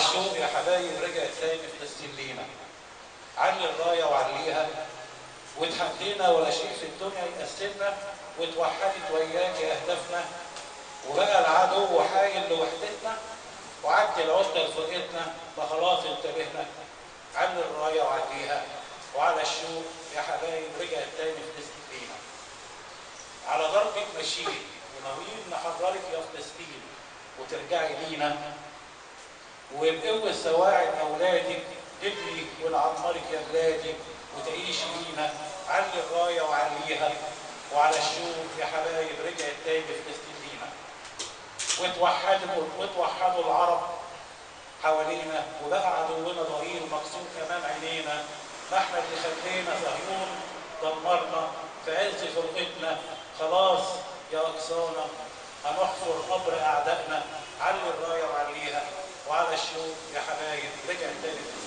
الشوق يا حبايب رجعت تاني فلسطين لينا. علي الرايه وعليها، واتحدينا ولا شيء في الدنيا يقسمنا، واتوحدت وياك اهدافنا، وبقى العدو حايل لوحدتنا، وعدي العقده لفرقتنا، فخلاص انتبهنا. علي الرايه وعليها، وعلى الشوق يا حبايب رجعت تاني فلسطين لينا. على ضربك ماشيين وناويين نحررك يا فلسطين وترجعي لينا، وبقوة سواعد أولادك نبني ونعمرك يا بلادي وتعيشي لينا. علي الراية وعليها، وعلى الشوق يا حبايب رجعت تاني فلسطين لينا. واتوحدوا العرب حوالينا، وبقى عدونا ضرير مكسور أمام عينينا. ما احنا اللي خلينا صهيون دمرنا في عز فرقتنا، خلاص يا أقصانا هنحفر قبر أعدائنا. علي الراية وعليها، وعلى الشوق يا حبايب رجعت تاني.